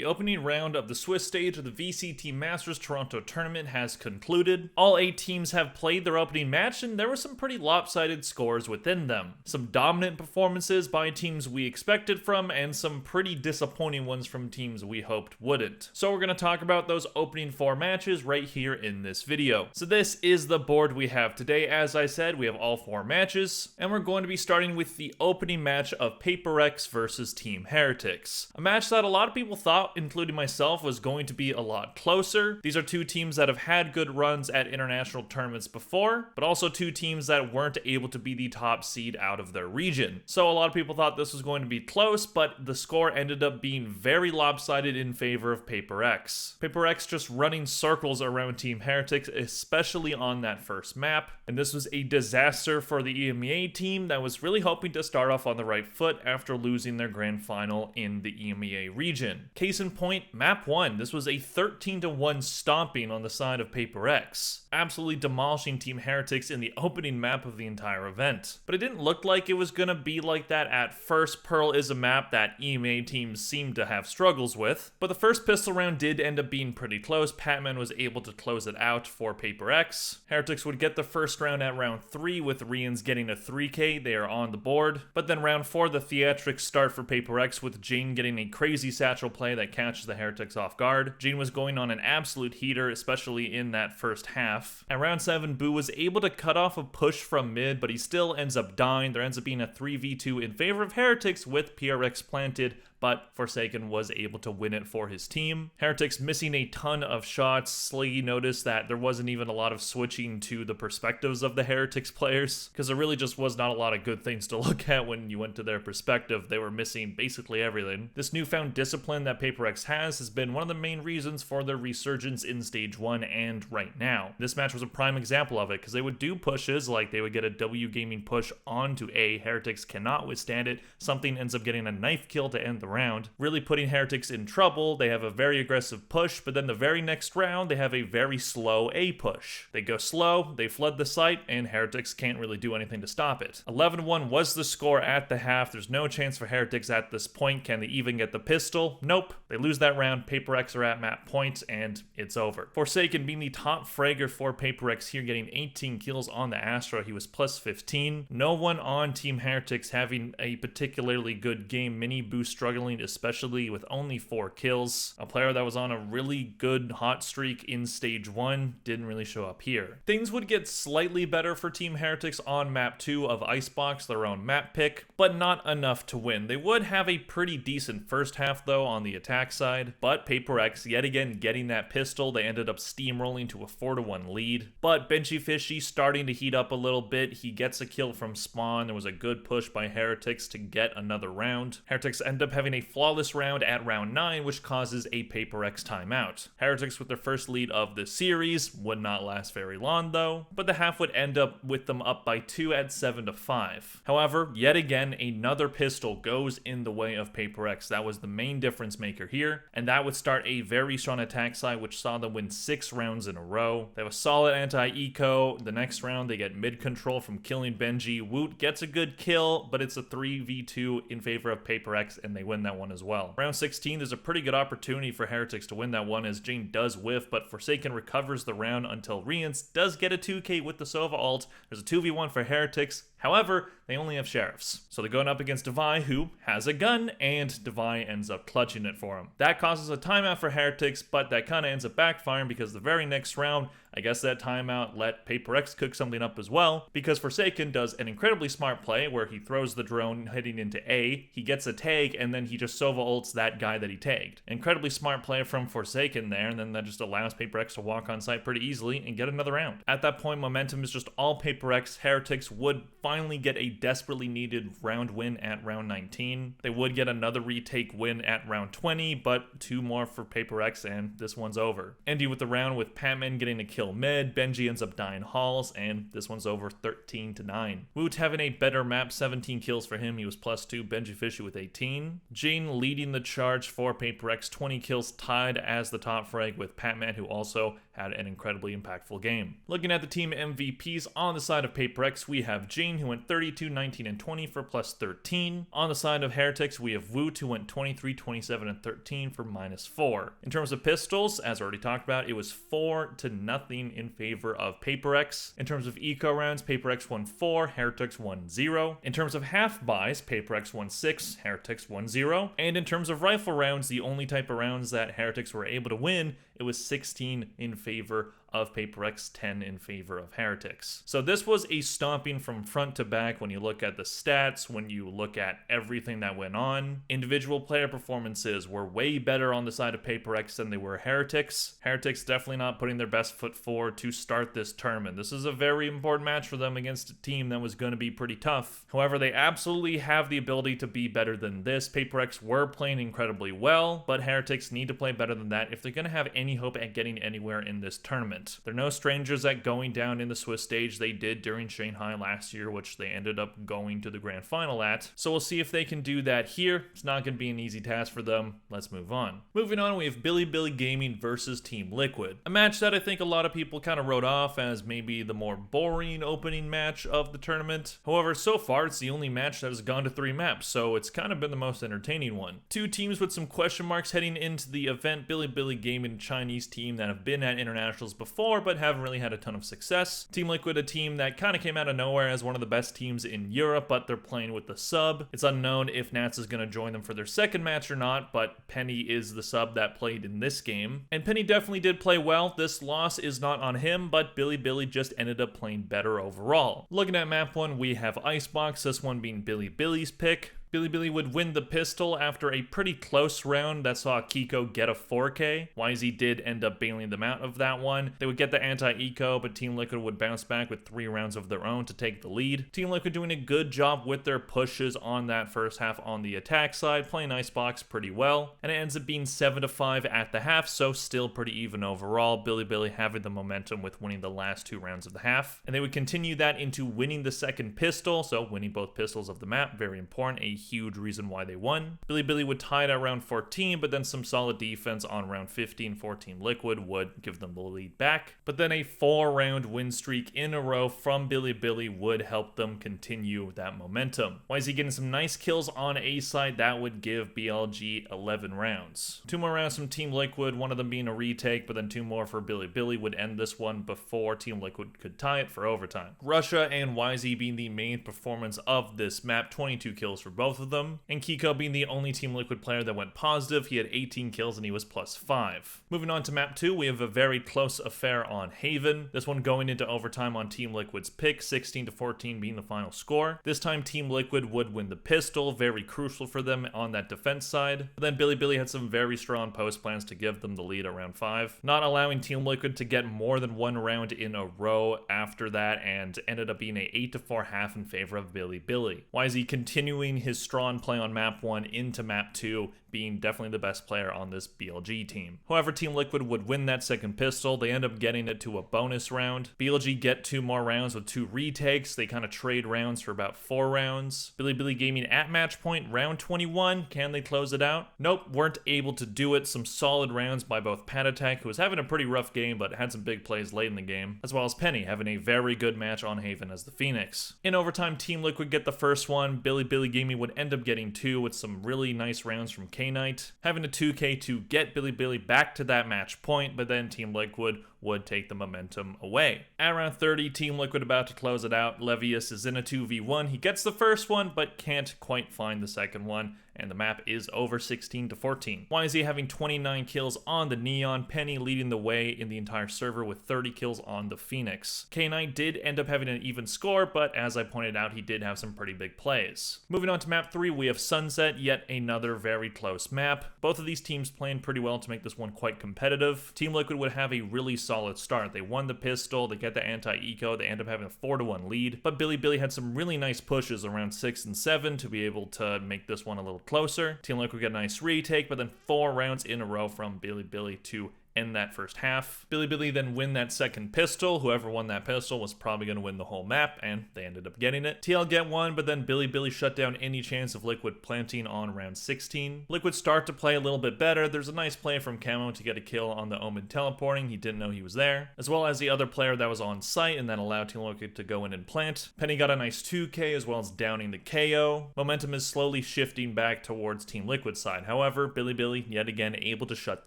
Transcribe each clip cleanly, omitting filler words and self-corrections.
The opening round of the Swiss stage of the VCT Masters Toronto tournament has concluded. All 8 teams have played their opening match, and there were some pretty lopsided scores within them. Some dominant performances by teams we expected from, and some pretty disappointing ones from teams we hoped wouldn't. So we're going to talk about those opening 4 matches right here in this video. So this is the board we have today. As I said, we have all 4 matches, and we're going to be starting with the opening match of PaperX versus Team Heretics. A match that a lot of people thought, including myself, was going to be a lot closer. These are 2 teams that have had good runs at international tournaments before, but also 2 teams that weren't able to be the top seed out of their region. So a lot of people thought this was going to be close, but the score ended up being very lopsided in favor of PaperX. PaperX just running circles around Team Heretics, especially on that first map, and this was a disaster for the EMEA team that was really hoping to start off on the right foot after losing their grand final in the EMEA region. Case in point, map 1. This was a 13-1 stomping on the side of PaperX, absolutely demolishing Team Heretics in the opening map of the entire event. But it didn't look like it was gonna be like that at first. Pearl is a map that EMEA teams seem to have struggles with, but the first pistol round did end up being pretty close. Patman was able to close it out for PaperX. Heretics would get the first round at round 3 with Rians getting a 3k. They are on the board. But then round 4, the theatrics start for PaperX with Jane getting a crazy satchel play that catches the Heretics off guard. Jane was going on an absolute heater, especially in that first half. At round 7, Boo was able to cut off a push from mid, but he still ends up dying. There ends up being a 3v2 in favor of Heretics with PRX planted, but Forsaken was able to win it for his team. Heretics missing a ton of shots. Sliggy noticed that there wasn't even a lot of switching to the perspectives of the Heretics players, because there really just was not a lot of good things to look at when you went to their perspective. They were missing basically everything. This newfound discipline that PaperX has been one of the main reasons for their resurgence in Stage 1 and right now. This match was a prime example of it, because they would do pushes, like they would get a W Gaming push onto A. Heretics cannot withstand it. Something ends up getting a knife kill to end the round, really putting Heretics in trouble. They have a very aggressive push, but then the very next round they have a very slow A push. They go slow, they flood the site, and Heretics can't really do anything to stop it. 11-1 was the score at the half. There's no chance for Heretics at this point. Can they even get the pistol? Nope. They lose that round. PaperX are at map point, and it's over. Forsaken being the top fragger for PaperX here, getting 18 kills on the Astra. He was plus 15. No one on Team Heretics having a particularly good game. Mini Boo struggling, especially with only 4 kills. A player that was on a really good hot streak in Stage 1 didn't really show up here. Things would get slightly better for Team Heretics on map 2 of Icebox, their own map pick, but not enough to win. They would have a pretty decent first half though on the attack side, but PaperX yet again getting that pistol. They ended up steamrolling to a 4-1 lead, but Benchy Fishy starting to heat up a little bit. He gets a kill from spawn. There was a good push by Heretics to get another round. Heretics end up having a flawless round at round 9, which causes a PaperX timeout. Heretics with their first lead of the series would not last very long though, but the half would end up with them up by 2 at 7-5. However, yet again, another pistol goes in the way of PaperX. That was the main difference maker here, and that would start a very strong attack side, which saw them win 6 rounds in a row. They have a solid anti-eco. The next round, they get mid-control from killing Benji. Woot gets a good kill, but it's a 3v2 in favor of PaperX, and they win that one as well. Round 16, there's a pretty good opportunity for Heretics to win that one, as Jane does whiff, but Forsaken recovers the round until Rians does get a 2k with the Sova ult. There's a 2v1 for Heretics. However, they only have sheriffs. So they're going up against Devi, who has a gun, and Devi ends up clutching it for him. That causes a timeout for Heretics, but that kind of ends up backfiring because the very next round, I guess that timeout let PaperX cook something up as well, because Forsaken does an incredibly smart play where he throws the drone heading into A, he gets a tag, and then he just Sova ults that guy that he tagged. Incredibly smart play from Forsaken there, and then that just allows PaperX to walk on site pretty easily and get another round. At that point, momentum is just all PaperX. Heretics would finally get a desperately needed round win at round 19. They would get another retake win at round 20, but 2 more for PaperX, and this one's over. Ending with the round with Patman getting a kill mid. Benji ends up dying halls, and this one's over 13-9. Woot having a better map, 17 kills for him. He was +2. Benji Fishy with 18. Jane leading the charge for PaperX, 20 kills, tied as the top frag with Patman, who also had an incredibly impactful game. Looking at the team MVPs on the side of PaperX, we have Jane, who went 32, 19, and 20 for plus 13. On the side of Heretics, we have Woot, who went 23, 27, and 13 for minus 4. In terms of pistols, as already talked about, it was 4-0 in favor of PaperX. In terms of eco rounds, PaperX won 4, Heretics won 0. In terms of half buys, PaperX won 6, Heretics won 0. And in terms of rifle rounds, the only type of rounds that Heretics were able to win, it was 16 in favor of PaperX, 10 in favor of Heretics. So this was a stomping from front to back when you look at the stats, when you look at everything that went on. Individual player performances were way better on the side of PaperX than they were Heretics. Heretics definitely not putting their best foot forward to start this tournament. This is a very important match for them against a team that was going to be pretty tough. However, they absolutely have the ability to be better than this. PaperX were playing incredibly well, but Heretics need to play better than that if they're going to have any hope at getting anywhere in this tournament. They're no strangers at going down in the Swiss stage. They did during Shanghai last year, which they ended up going to the grand final at. So we'll see if they can do that here. It's not going to be an easy task for them. Let's move on. Moving on, we have Bilibili Gaming versus Team Liquid. A match that I think a lot of people kind of wrote off as maybe the more boring opening match of the tournament. However, so far, it's the only match that has gone to 3 maps, so it's kind of been the most entertaining one. 2 teams with some question marks heading into the event. Bilibili Gaming, a Chinese team that have been at internationals before, but haven't really had a ton of success. Team Liquid, a team that kind of came out of nowhere as one of the best teams in Europe, but they're playing with the sub. It's unknown if Nats is going to join them for their second match or not, but Penny is the sub that played in this game. And Penny definitely did play well. This loss is not on him, but Bilibili just ended up playing better overall. Looking at map 1, we have Icebox, this one being Bilibili's pick. Bilibili would win the pistol after a pretty close round that saw Kiko get a 4K. YZ did end up bailing them out of that one. They would get the anti-eco, but Team Liquid would bounce back with 3 rounds of their own to take the lead. Team Liquid doing a good job with their pushes on that first half on the attack side, playing Icebox pretty well. And it ends up being 7-5 at the half, so still pretty even overall. Bilibili having the momentum with winning the last 2 rounds of the half. And they would continue that into winning the second pistol, so winning both pistols of the map, very important. A huge reason why they won. Bilibili would tie it at round 14, but then some solid defense on round 15 for Team Liquid would give them the lead back. But then a 4-round win streak in a row from Bilibili would help them continue that momentum. YZ getting some nice kills on A side that would give BLG 11 rounds. 2 more rounds from Team Liquid, one of them being a retake, but then 2 more for Bilibili would end this one before Team Liquid could tie it for overtime. Russia and YZ being the main performance of this map, 22 kills for both of them. And Kiko being the only Team Liquid player that went positive, he had 18 kills and he was +5. Moving on to map 2, we have a very close affair on Haven. This one going into overtime on Team Liquid's pick, 16-14 being the final score. This time Team Liquid would win the pistol, very crucial for them on that defense side. But then Bilibili had some very strong post plans to give them the lead at round 5, not allowing Team Liquid to get more than 1 round in a row after that, and ended up being a 8-4 half in favor of Bilibili. YZ continuing his strong play on map 1 into map 2, being definitely the best player on this BLG team. However, Team Liquid would win that second pistol. They end up getting it to a bonus round. BLG get 2 more rounds with 2 retakes. They kind of trade rounds for about 4 rounds. Bilibili Gaming at match point, round 21. Can they close it out? Nope, weren't able to do it. Some solid rounds by both Patatek, who was having a pretty rough game but had some big plays late in the game, as well as Penny having a very good match on Haven as the Phoenix. In overtime, Team Liquid get the first one. Bilibili Gaming would end up getting 2 with some really nice rounds from K-Knight, having a 2K to get Bilibili back to that match point, but then Team Liquid would take the momentum away. At round 30, Team Liquid about to close it out. Levius is in a 2v1. He gets the first one, but can't quite find the second one, and the map is over 16-14. YZ having 29 kills on the Neon, Penny leading the way in the entire server with 30 kills on the Phoenix. K9 did end up having an even score, but as I pointed out, he did have some pretty big plays. Moving on to map 3, we have Sunset, yet another very close map. Both of these teams playing pretty well to make this one quite competitive. Team Liquid would have a really solid start. They won the pistol, they get the anti-eco, they end up having a 4-1 lead, but Bilibili had some really nice pushes around 6 and 7 to be able to make this one a little closer. Team Liquid get a nice retake, but then 4 rounds in a row from Bilibili to in that first half. Bilibili then win that second pistol. Whoever won that pistol was probably going to win the whole map, and they ended up getting it. TL get one, but then Bilibili shut down any chance of Liquid planting on round 16. Liquid start to play a little bit better. There's a nice play from Camo to get a kill on the Omen teleporting. He didn't know he was there, as well as the other player that was on site, and that allowed Team Liquid to go in and plant. Penny got a nice 2k as well as downing the KO. Momentum is slowly shifting back towards Team Liquid side. However, Bilibili yet again able to shut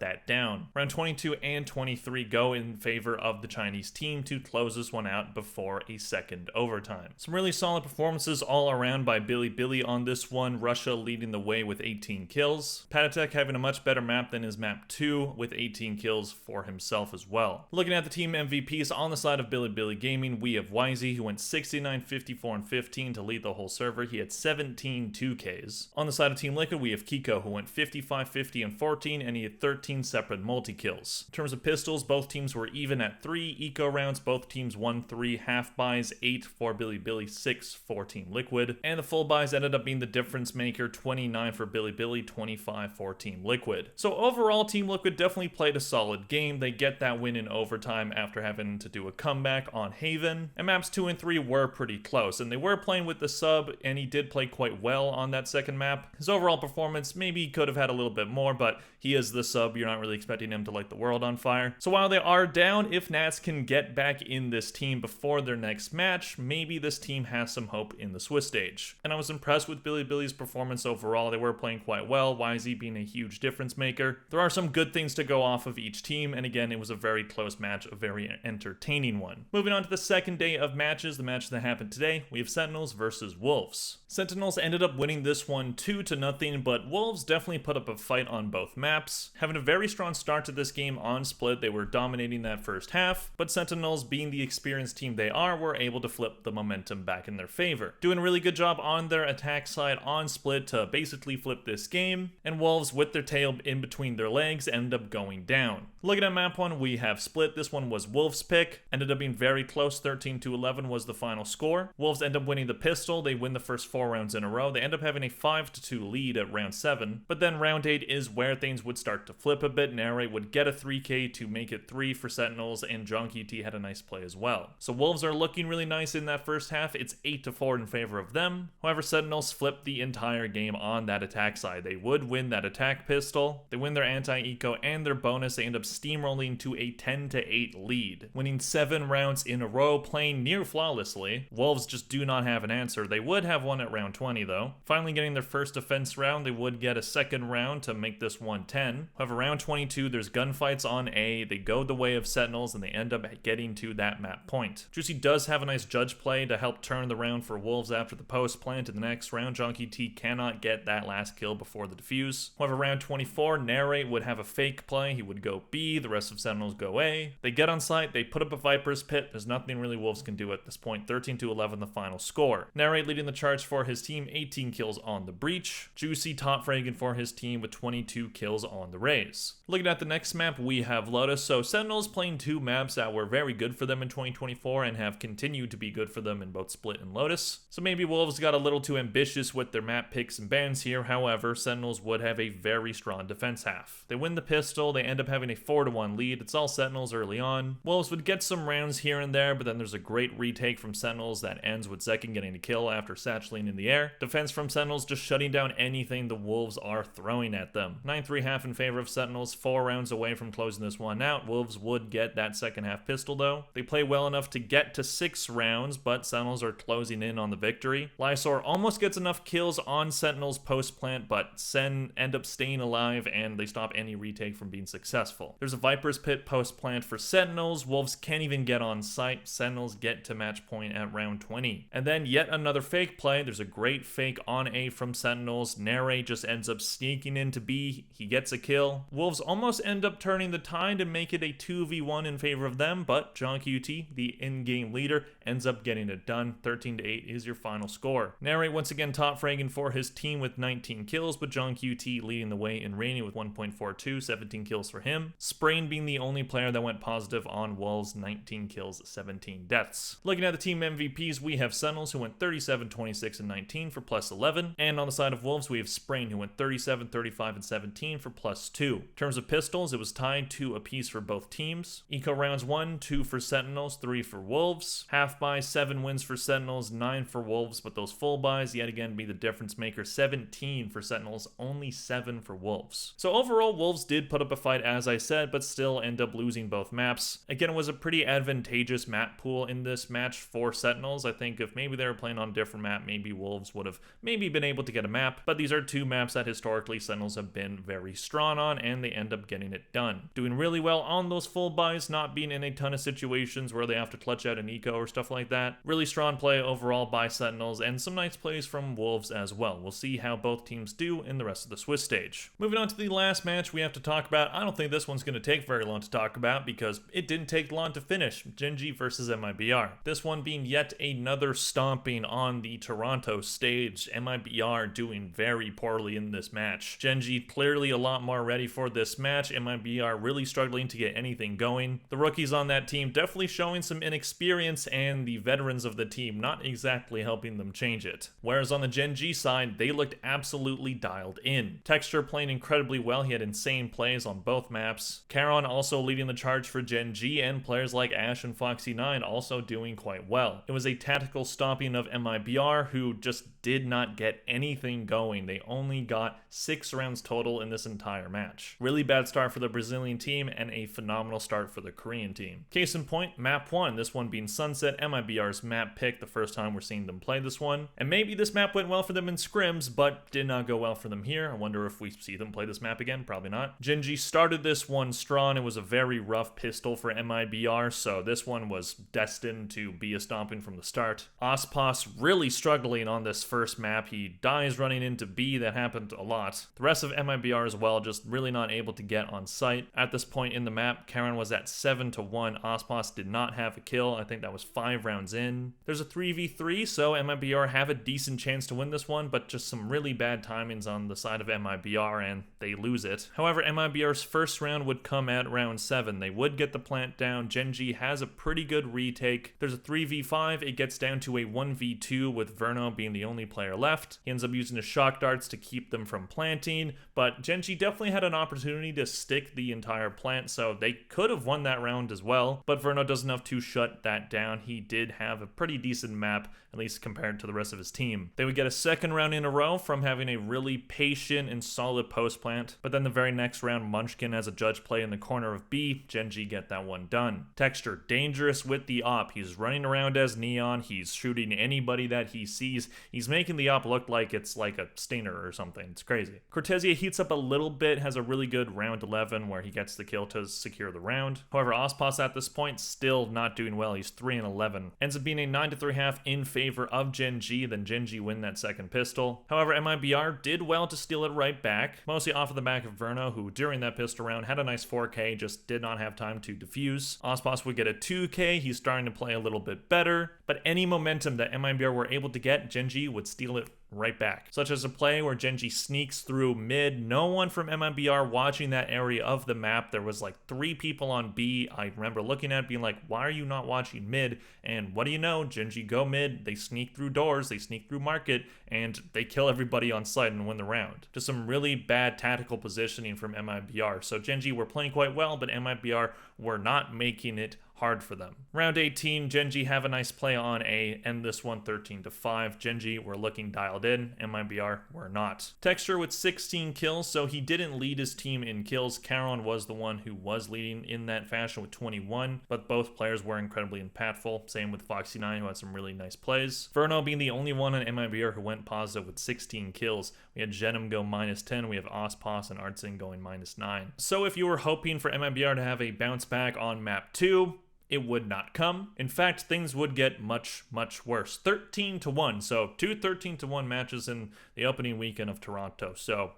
that down. Round 22 and 23 go in favor of the Chinese team to close this one out before a second overtime. Some really solid performances all around by Bilibili on this one. Russia leading the way with 18 kills. Patatek having a much better map than his map 2 with 18 kills for himself as well. Looking at the team MVPs on the side of Bilibili Gaming, we have YZ who went 69, 54, and 15 to lead the whole server. He had 17 2Ks. On the side of Team Liquid, we have Kiko who went 55, 50, and 14, and he had 13 separate multi-kills. In terms of pistols, both teams were even at 3 eco rounds. Both teams won 3 half buys, 8 for Bilibili, 6 for Team Liquid. And the full buys ended up being the difference maker, 29 for Bilibili, 25 for Team Liquid. So overall, Team Liquid definitely played a solid game. They get that win in overtime after having to do a comeback on Haven. And maps 2 and 3 were pretty close, and they were playing with the sub, and he did play quite well on that second map. His overall performance maybe could have had a little bit more, but he is the sub. You're not really expecting him to light the world on fire. So while they are down, if Nats can get back in this team before their next match, maybe this team has some hope in the Swiss stage. And I was impressed with Bilibili's performance overall. They were playing quite well, YZ being a huge difference maker. There are some good things to go off of each team, and again, it was a very close match, a very entertaining one. Moving on to the second day of matches, the match that happened today, we have Sentinels versus Wolves. Sentinels ended up winning this one 2-0, but Wolves definitely put up a fight on both maps. Having a very strong start to this game on split, they were dominating that first half, but Sentinels, being the experienced team they are, were able to flip the momentum back in their favor. Doing a really good job on their attack side on split to basically flip this game, and Wolves, with their tail in between their legs, ended up going down. Looking at map 1, we have split. This one was Wolves' pick. Ended up being very close. 13-11 was the final score. Wolves end up winning the pistol. They win the first 4 rounds in a row. They end up having a 5-2 lead at round 7. But then round 8 is where things would start to flip a bit. Narrate would get a 3k to make it 3 for Sentinels, and Gen.G had a nice play as well. So Wolves are looking really nice in that first half. It's 8-4 in favor of them. However, Sentinels flipped the entire game on that attack side. They would win that attack pistol. They win their anti-eco and their bonus. They end up steamrolling to a 10-8 lead, winning 7 rounds in a row, playing near flawlessly. Wolves just do not have an answer. They would have one at round 20 though. Finally getting their first defense round, they would get a second round to make this 1-10. However, round 22, there's gunfights on A. They go the way of Sentinels, and they end up getting to that map point. Juicy does have a nice judge play to help turn the round for Wolves after the post plant. In the next round, Gen.G cannot get that last kill before the defuse. However, round 24, Narrate would have a fake play. He would go B, the rest of Sentinels go A. They get on site, they put up a Viper's Pit. There's nothing really Wolves can do at this point. 13-11 the final score. Narrate leading the charge for his team, 18 kills on the Breach. Juicy top fragging for his team with 22 kills on the Raze. Looking at the next map, we have Lotus. So Sentinels playing 2 maps that were very good for them in 2024 and have continued to be good for them in both Split and Lotus. So maybe Wolves got a little too ambitious with their map picks and bans here. However, Sentinels would have a very strong defense half. They win the pistol, they end up having a 4-1 lead. It's all Sentinels early on. Wolves would get some rounds here and there, but then there's a great retake from Sentinels that ends with Zekin getting a kill after satcheling in the air. Defense from Sentinels just shutting down anything the Wolves are throwing at them. 9-3 half in favor of Sentinels, 4 rounds away from closing this one out. Wolves would get that second half pistol though. They play well enough to get to 6 rounds, but Sentinels are closing in on the victory. Lysor almost gets enough kills on Sentinels post plant, but Sen end up staying alive and they stop any retake from being successful. There's a Viper's Pit post plant for Sentinels. Wolves can't even get on site. Sentinels get to match point at round 20. And then yet another fake play. There's a great fake on A from Sentinels. Narrate just ends up sneaking into B. He gets a kill. Wolves almost end up turning the tide and make it a 2v1 in favor of them, but Gen.G, the in-game leader, ends up getting it done. 13-8 is your final score. Narrate once again top fragging for his team with 19 kills, but Gen.G leading the way in Rainy with 1.42, 17 kills for him. Sprain being the only player that went positive on Wolves, 19 kills, 17 deaths. Looking at the team MVPs, we have Sentinels who went 37, 26, and 19 for +11. And on the side of Wolves, we have Sprain who went 37, 35, and 17 for +2. In terms of pistols, it was tied 2 apiece for both teams. Eco rounds 1, 2 for Sentinels, 3 for Wolves. Half bye, 7 wins for Sentinels, 9 for Wolves, but those full buys yet again be the difference maker. 17 for Sentinels, only 7 for Wolves. So overall, Wolves did put up a fight, as I said, but still end up losing both maps. Again, it was a pretty advantageous map pool in this match for Sentinels. I think if maybe they were playing on a different map, maybe Wolves would have maybe been able to get a map, but these are 2 maps that historically Sentinels have been very strong on, and they end up getting it done. Doing really well on those full buys, not being in a ton of situations where they have to clutch out an eco or stuff like that. Really strong play overall by Sentinels, and some nice plays from Wolves as well. We'll see how both teams do in the rest of the Swiss stage. Moving on to the last match we have to talk about. I don't think this one's going to take very long to talk about because it didn't take long to finish. Gen.G versus MIBR. This one being yet another stomping on the Toronto stage. MIBR doing very poorly in this match. Gen.G clearly a lot more ready for this match. MIBR really struggling to get anything going. The rookies on that team definitely showing some inexperience, and the veterans of the team not exactly helping them change it. Whereas on the Gen.G side, they looked absolutely dialed in. Texture playing incredibly well. He had insane plays on both maps. Charon also leading the charge for Gen.G, and players like Ash and Foxy9 also doing quite well. It was a tactical stomping of MIBR, who just did not get anything going. They only got 6 rounds total in this entire match. Really bad start for the Brazilian team and a phenomenal start for the Korean team. Case in point, map 1, this one being Sunset, MIBR's map pick, the first time we're seeing them play this one. And maybe this map went well for them in scrims, but did not go well for them here. I wonder if we see them play this map again, probably not. Gen.G started this one strong. It was a very rough pistol for MIBR, so this one was destined to be a stomping from the start. Ospos really struggling on this first map. He dies running into B. That happened a lot. The rest of MIBR as well, just really not able to get on site. At this point in the map, Karen was at 7-1. Ospos did not have a kill. I think that was 5 rounds in. There's a 3v3, so MIBR have a decent chance to win this one, but just some really bad timings on the side of MIBR, and they lose it. However, MIBR's first round would come at round 7. They would get the plant down. Gen.G has a pretty good retake. There's a 3v5. It gets down to a 1v2 with Verno being the only player left. He ends up using his shock darts to keep them from planting, but Gen.G definitely had an opportunity to stick the entire plant, so they could have won that round as well, but Verno does enough to shut that down. He did have a pretty decent map, at least compared to the rest of his team. They would get a second round in a row from having a really patient and solid post plant, but then the very next round, Munchkin has a judge play in the corner of B. Gen.G get that one done. Texture, dangerous with the op. He's running around as Neon. He's shooting anybody that he sees. He's making the op look like it's like a stinger or something. It's crazy. Cortesia heats up a little bit, has a really good round 11 where he gets the kill to secure the round. However, Ospos at this point still not doing well. He's 3-11. Ends up being a 9-3 in favor of Gen.G, then Gen.G win that second pistol. However, MIBR did well to steal it right back, mostly off of the back of Verno, who during that pistol round had a nice 4K, just did not have time to defuse. Ospos would get a 2K. He's starting to play a little bit better, but any momentum that MIBR were able to get, Gen.G would steal it right back. Such as a play where Gen.G sneaks through mid. No one from MIBR watching that area of the map. There was like 3 people on B. I remember looking at it being like, why are you not watching mid? And what do you know? Gen.G go mid, they sneak through doors, they sneak through market, and they kill everybody on site and win the round. Just some really bad tactical positioning from MIBR. So Gen.G were playing quite well, but MIBR were not making it hard for them. Round 18, Gen.G have a nice play on A, end this one 13-5. Gen.G were looking dialed in, MIBR were not. Texture with 16 kills, so he didn't lead his team in kills. Charon was the one who was leading in that fashion with 21, but both players were incredibly impactful. Same with Foxy9, who had some really nice plays. Verno being the only one on MIBR who went positive with 16 kills. We had Genom go -10, we have Ospos and Artsin going -9. So if you were hoping for MIBR to have a bounce back on map 2, it would not come. In fact, things would get much, much worse. 13-1, so 2 13-1 matches in the opening weekend of Toronto. So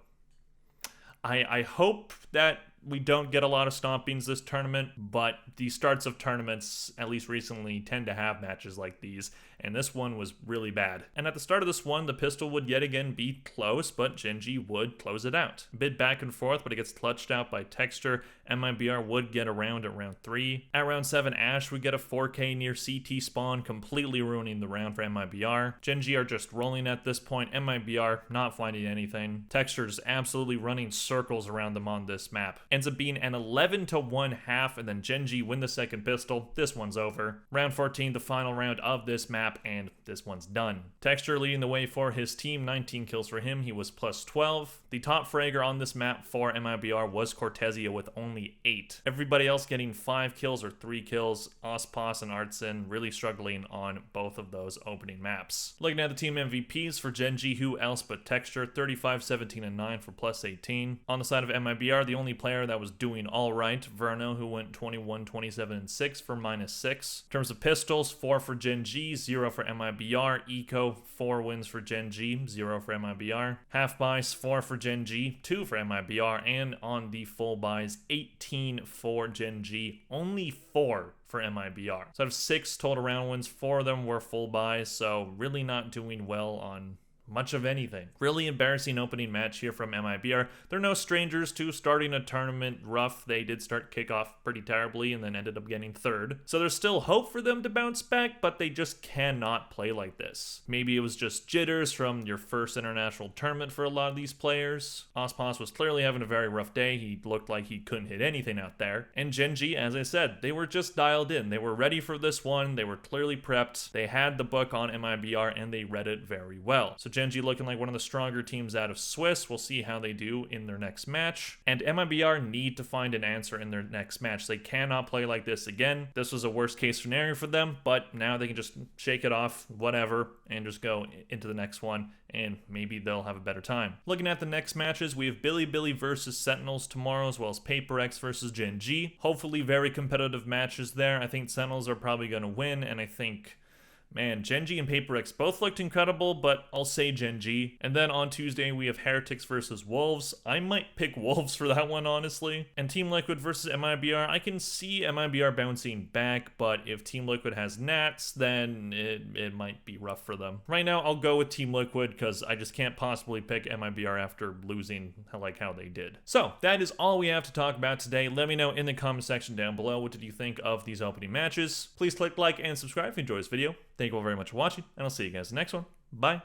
I hope that we don't get a lot of stompings this tournament, but the starts of tournaments, at least recently, tend to have matches like these, and this one was really bad. And at the start of this one, the pistol would yet again be close, but Gen.G would close it out. A bit back and forth, but it gets clutched out by Texture. MIBR would get around at round 3. At round 7, Ash would get a 4K near CT spawn, completely ruining the round for MIBR. Gen.G are just rolling at this point. MIBR not finding anything. Texture is absolutely running circles around them on this map. ends up being an 11-1 half, and then Gen.G win the second pistol. This one's over. Round 14, the final round of this map, and this one's done. Texture leading the way for his team, 19 kills for him. He was plus 12. The top fragger on this map for MIBR was Cortezia with only 8. Everybody else getting 5 kills or 3 kills. Ospas and Artson really struggling on both of those opening maps. Looking at the team MVPs for Gen.G, who else but Texture, 35, 17, and 9 for plus 18. On the side of MIBR, the only player that was doing all right, Verno, who went 21, 27, and 6 for minus 6. In terms of pistols, 4 for Gen.G, 0 for MIBR. Eco, 4 wins for Gen.G, 0 for MIBR. Half buys, 4 for Gen.G, 2 for MIBR. And on the full buys, 18 for Gen.G, only 4 for MIBR. So out of 6 total round wins, 4 of them were full buys, so really not doing well on much of anything. Really embarrassing opening match here from MIBR. They're no strangers to starting a tournament rough. They did start kickoff pretty terribly and then ended up getting third. So there's still hope for them to bounce back, but they just cannot play like this. Maybe it was just jitters from your first international tournament for a lot of these players. Ospas was clearly having a very rough day. He looked like he couldn't hit anything out there. And Gen.G, as I said, they were just dialed in. They were ready for this one. They were clearly prepped. They had the book on MIBR and they read it very well. So Gen.G looking like one of the stronger teams out of Swiss. We'll see how they do in their next match. And MIBR need to find an answer in their next match. They cannot play like this again. This was a worst case scenario for them, but now they can just shake it off, whatever, and just go into the next one, and maybe they'll have a better time. Looking at the next matches, we have Bilibili versus Sentinels tomorrow, as well as PaperX versus Gen.G. Hopefully very competitive matches there. I think Sentinels are probably going to win, and I think, man, Gen.G and PaperX both looked incredible, but I'll say Gen.G. And then on Tuesday, we have Heretics versus Wolves. I might pick Wolves for that one, honestly. And Team Liquid versus MIBR. I can see MIBR bouncing back, but if Team Liquid has Nats, then it might be rough for them. Right now, I'll go with Team Liquid because I just can't possibly pick MIBR after losing like how they did. So that is all we have to talk about today. Let me know in the comment section down below, what did you think of these opening matches? Please click like and subscribe if you enjoyed this video. Thank you all very much for watching, and I'll see you guys in the next one. Bye.